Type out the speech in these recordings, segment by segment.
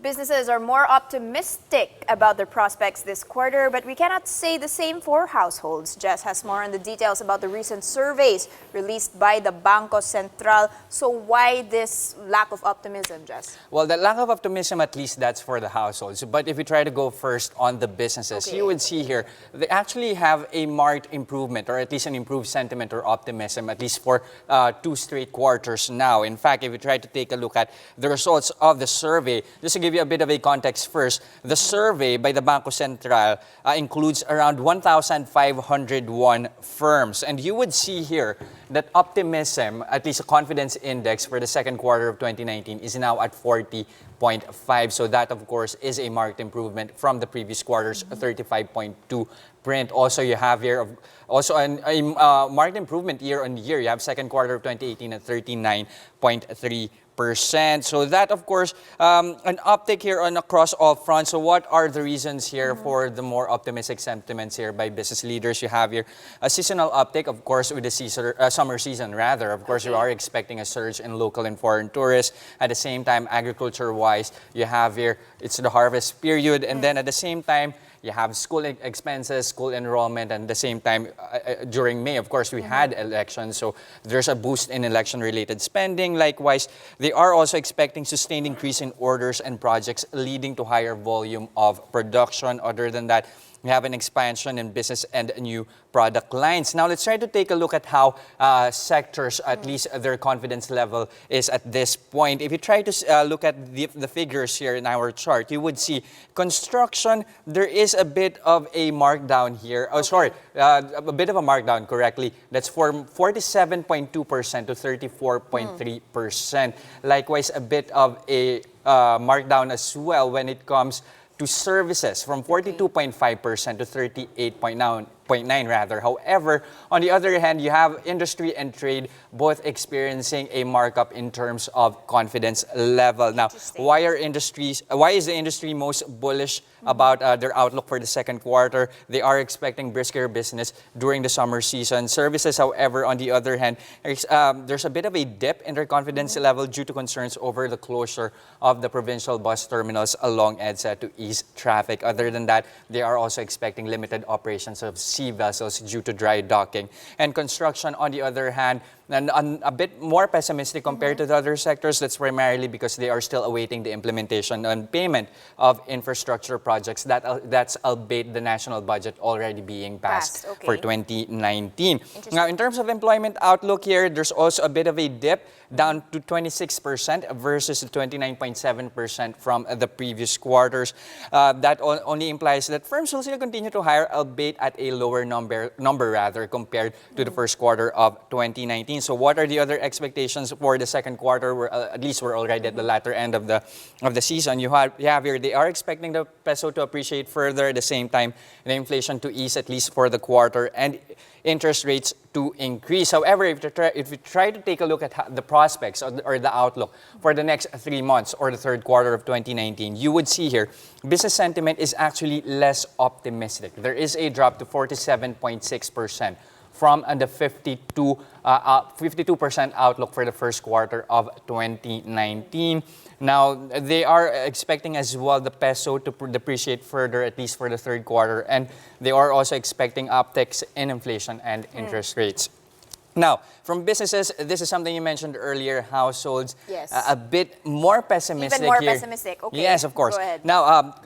Businesses are more optimistic about their prospects this quarter, but we cannot say the same for households. Jess has more on the details about the recent surveys released by the Bangko Sentral. So why this lack of optimism, Jess? Well, the lack of optimism, at least that's for the households. But if we try to go first on the businesses, you would see here, they actually have a marked improvement, or at least an improved sentiment or optimism, at least for 2 straight quarters now. In fact, if we try to take a look at the results of the survey, just to give you a bit of a context first, the survey by the Bangko Sentral includes around 1,501 firms. And you would see here that optimism, at least a confidence index for the second quarter of 2019, is now at 40.5. So that, of course, is a marked improvement from the previous quarter's 35.2 print. Also, you have here also a marked improvement year on year. You have second quarter of 2018 at 39.3%. So that, of course, an uptick here on across all fronts. So what are the reasons here for the more optimistic sentiments here by business leaders? You have here a seasonal uptick, of course, with the summer season rather. Of course, you are expecting a surge in local and foreign tourists. At the same time, agriculture-wise, you have here, it's the harvest period. And then at the same time, you have school expenses, school enrollment, and at the same time, during May, of course, we had elections. So there's a boost in election-related spending. Likewise, they are also expecting sustained increase in orders and projects leading to higher volume of production. Other than that, we have an expansion in business and new product lines. Now, let's try to take a look at how sectors, at least their confidence level is at this point. If you try to look at the figures here in our chart, you would see construction, there is a bit of a markdown here. Oh, sorry, a bit of a markdown, correctly. That's from 47.2% to 34.3%. Likewise, a bit of a markdown as well when it comes to services, from 42.5% to 38.9 rather. However, on the other hand, you have industry and trade both experiencing a markup in terms of confidence level. Now, why is the industry most bullish about their outlook for the second quarter? They are expecting brisker business during the summer season. Services, however, on the other hand, there's a bit of a dip in their confidence level due to concerns over the closure of the provincial bus terminals along EDSA to ease traffic. Other than that, they are also expecting limited operations of sea vessels due to dry docking. And construction, on the other hand, and a bit more pessimistic compared to the other sectors. That's primarily because they are still awaiting the implementation and payment of infrastructure projects. That's albeit the national budget already being passed for 2019. Now, in terms of employment outlook here, there's also a bit of a dip down to 26% versus the 29.7% from the previous quarters. That only implies that firms will still continue to hire, albeit at a lower number rather compared to the first quarter of 2019. So what are the other expectations for the second quarter? At least we're already at the latter end of the season. You have here, they are expecting the peso to appreciate further, at the same time the inflation to ease at least for the quarter, and interest rates to increase. However, if you try to take a look at the prospects or the outlook for the next 3 months or the third quarter of 2019, you would see here business sentiment is actually less optimistic. There is a drop to 47.6% from the 52% outlook for the first quarter of 2019. Now, they are expecting as well the peso to depreciate further, at least for the third quarter, and they are also expecting upticks in inflation and interest rates. Now, from businesses, this is something you mentioned earlier, households, a bit more pessimistic Even more here. pessimistic, okay. Yes, of course. Go ahead. Now,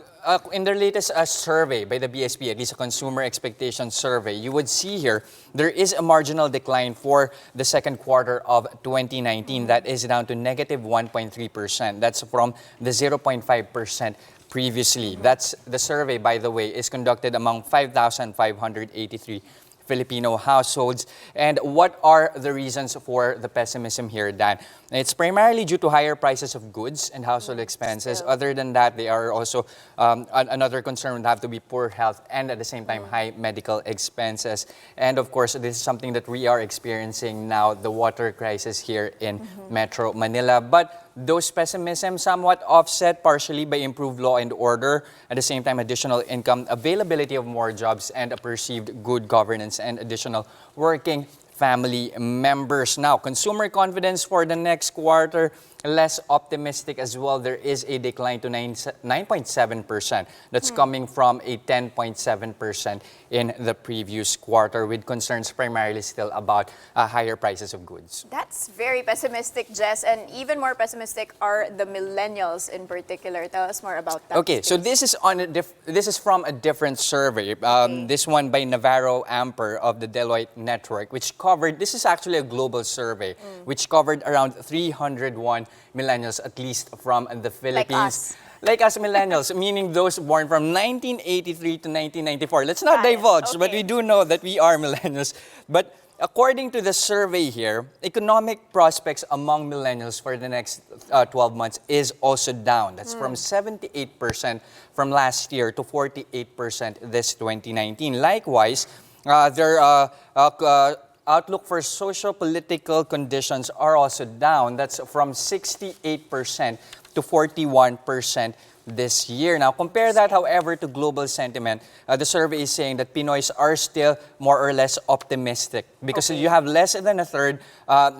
in their latest survey by the BSP, at least a consumer expectation survey, you would see here there is a marginal decline for the second quarter of 2019. That is down to negative 1.3%. That's from the 0.5% previously. That's the survey, by the way, is conducted among 5,583 Filipino households. And what are the reasons for the pessimism here, Dan? It's primarily due to higher prices of goods and household expenses. Other than that, they are also, another concern would have to be poor health and at the same time high medical expenses. And of course, this is something that we are experiencing now, the water crisis here in Metro Manila. But those pessimism somewhat offset partially by improved law and order, at the same time additional income, availability of more jobs, and a perceived good governance and additional working family members. Now, consumer confidence for the next quarter, less optimistic as well. There is a decline to 9.7%. That's coming from a 10.7% in the previous quarter, with concerns primarily still about higher prices of goods. That's very pessimistic, Jess, and even more pessimistic are the millennials in particular. Tell us more about that. Okay, so space. this is from a different survey. This one by Navarro Amper of the Deloitte Network, which covered, this is actually a global survey, which covered around 301 millennials, at least from the Philippines. Like us millennials, meaning those born from 1983 to 1994. Let's not divulge, but we do know that we are millennials. But according to the survey here, economic prospects among millennials for the next 12 months is also down. That's from 78% from last year to 48% this 2019. Likewise, their outlook for socio-political conditions are also down. That's from 68% to 41% this year. Now, compare that, however, to global sentiment. The survey is saying that Pinoys are still more or less optimistic because you have less than a third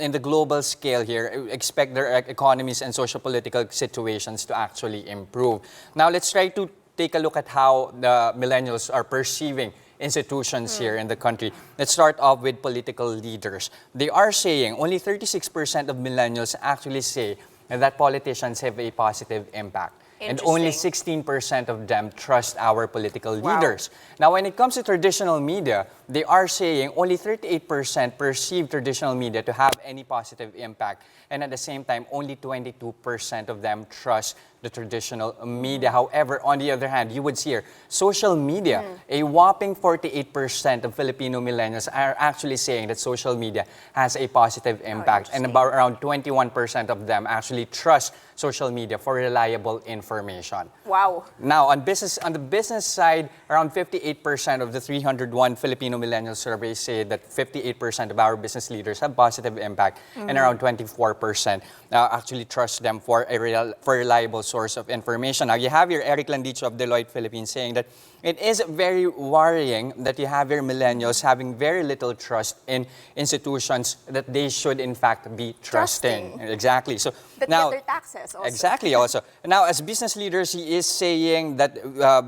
in the global scale here expect their economies and socio-political situations to actually improve. Now, let's try to take a look at how the millennials are perceiving institutions here in the country. Let's start off with political leaders. They are saying only 36% of millennials actually say that politicians have a positive impact. And only 16% of them trust our political leaders. Now, when it comes to traditional media, they are saying only 38% perceive traditional media to have any positive impact. And at the same time, only 22% of them trust the traditional media. However, on the other hand, you would see here, social media, a whopping 48% of Filipino millennials are actually saying that social media has a positive impact. And about around 21% of them actually trust social media for reliable information. Wow. Now, on the business side, around 58% of the 301 Filipino millennial surveys say that 58% of our business leaders have positive impact, and around 24% actually trust them for a reliable source of information. Now, you have here Eric Landicho of Deloitte Philippines saying that it is very worrying that you have your millennials having very little trust in institutions that they should in fact be trusting. Exactly. So that now, get their taxes also. Exactly. Also, now as business leaders, he is saying that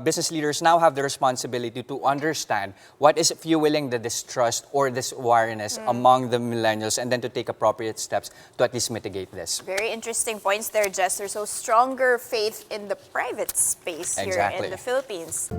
business leaders now have the responsibility to understand what is fueling the distrust or this wariness among the millennials, and then to take appropriate steps to at least mitigate this. Very interesting points there, Jester. So stronger faith in the private space here in the Philippines.